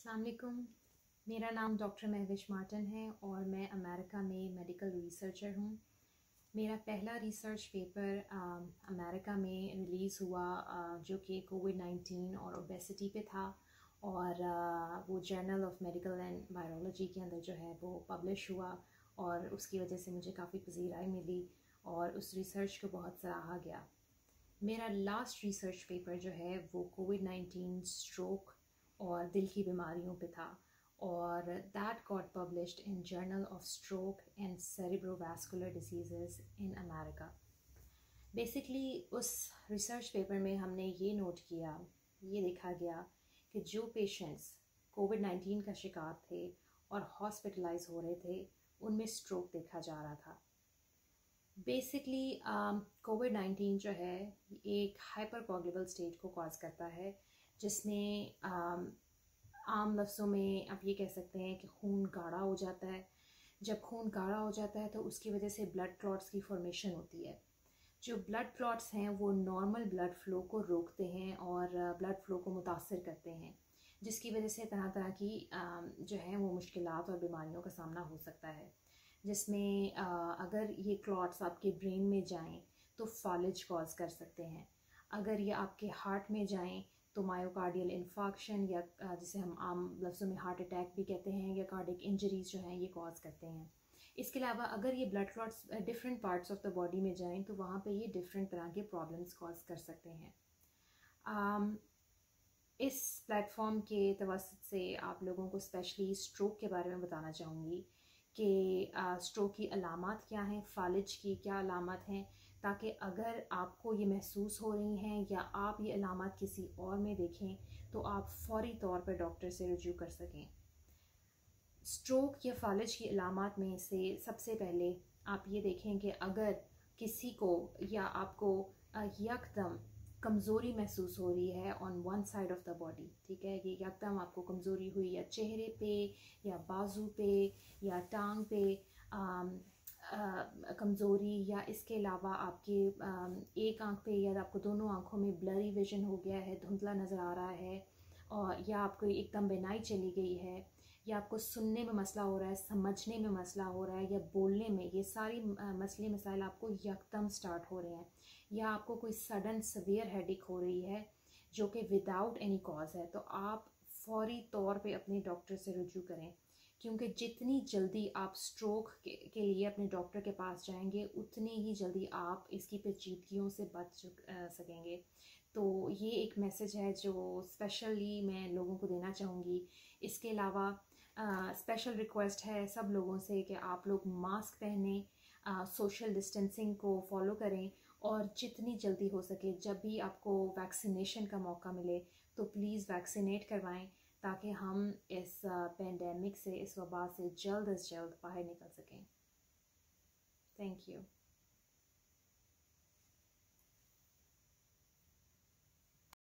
अस्सलाम वालेकुम। मेरा नाम डॉक्टर महविश मार्टन है और मैं अमेरिका में मेडिकल रिसर्चर हूँ। मेरा पहला रिसर्च पेपर अमेरिका में रिलीज़ हुआ जो कि कोविड-19 और ओबेसिटी पे था और वो journal of medical and virology के अंदर जो है वो पब्लिश हुआ और उसकी वजह से मुझे काफ़ी पज़ीराई मिली और उस रिसर्च को बहुत सराहा गया। मेरा लास्ट रिसर्च पेपर जो है वो कोविड-19 स्ट्रोक और दिल की बीमारियों पे था और that got published in journal of stroke and cerebrovascular diseases in America. Basically उस रिसर्च पेपर में हमने ये नोट किया, ये देखा गया कि जो पेशेंट्स कोविड-19 का शिकार थे और हॉस्पिटलाइज हो रहे थे उनमें स्ट्रोक देखा जा रहा था। बेसिकली कोविड-19 जो है एक हाइपरकोगुलेबल स्टेट को कॉज करता है जिसमें आम लफ्ज़ों में आप ये कह सकते हैं कि खून गाढ़ा हो जाता है। जब खून गाढ़ा हो जाता है तो उसकी वजह से ब्लड क्लॉट्स की फॉर्मेशन होती है। जो ब्लड क्लॉट्स हैं वो नॉर्मल ब्लड फ़्लो को रोकते हैं और ब्लड फ़्लो को मुतासर करते हैं, जिसकी वजह से तरह तरह की जो है वो मुश्किलात और बीमारियों का सामना हो सकता है। जिसमें अगर ये क्लॉट्स आपके ब्रेन में जाएं तो फॉलेज कॉज कर सकते हैं। अगर ये आपके हार्ट में जाएं तो मायोकार्डियल इन्फार्क्शन या जिसे हम आम लफ्ज़ों में हार्ट अटैक भी कहते हैं या कार्डियक इंजरीज जो हैं ये कॉज करते हैं। इसके अलावा अगर ये blood clots different parts of the body में जाएं तो वहाँ पे ये डिफरेंट तरह के प्रॉब्लम्स कॉज कर सकते हैं। इस प्लेटफॉर्म के तवसत से आप लोगों को स्पेशली स्ट्रोक के बारे में बताना चाहूँगी कि स्ट्रोक की अलामत क्या हैं, फालिज की क्या अलामत हैं, ताकि अगर आपको ये महसूस हो रही हैं या आप ये अलामत किसी और में देखें तो आप फौरी तौर पर डॉक्टर से रुजू कर सकें। स्ट्रोक या फालिज की अलामत में से सबसे पहले आप ये देखें कि अगर किसी को या आपको यकदम कमज़ोरी महसूस हो रही है on one side of the body, ठीक है, ये यकदम आपको कमज़ोरी हुई या चेहरे पे या बाजू पे या टांग पे कमज़ोरी, या इसके अलावा आपके एक आंख पे या आपको दोनों आंखों में ब्लरी विजन हो गया है, धुंधला नज़र आ रहा है, और या आपको एकदम बिनाई चली गई है, या आपको सुनने में मसला हो रहा है, समझने में मसला हो रहा है, या बोलने में, ये सारी मसले मसाइल आपको यकदम स्टार्ट हो रहे हैं, या आपको कोई सडन सवियर हेडेक हो रही है जो कि विदाउट एनी कॉज है, तो आप फौरी तौर पे अपने डॉक्टर से रुजू करें, क्योंकि जितनी जल्दी आप स्ट्रोक के लिए अपने डॉक्टर के पास जाएंगे उतनी ही जल्दी आप इसकी पेचीदगियों से बच सकेंगे। तो ये एक मैसेज है जो स्पेशली मैं लोगों को देना चाहूँगी। इसके अलावा स्पेशल रिक्वेस्ट है सब लोगों से कि आप लोग मास्क पहने, सोशल डिस्टेंसिंग को फॉलो करें, और जितनी जल्दी हो सके जब भी आपको वैक्सीनेशन का मौका मिले तो प्लीज़ वैक्सीनेट करवाएं, ताकि हम इस पेंडेमिक से, इस वबा से जल्द अज जल्द बाहर निकल सकें। Thank you.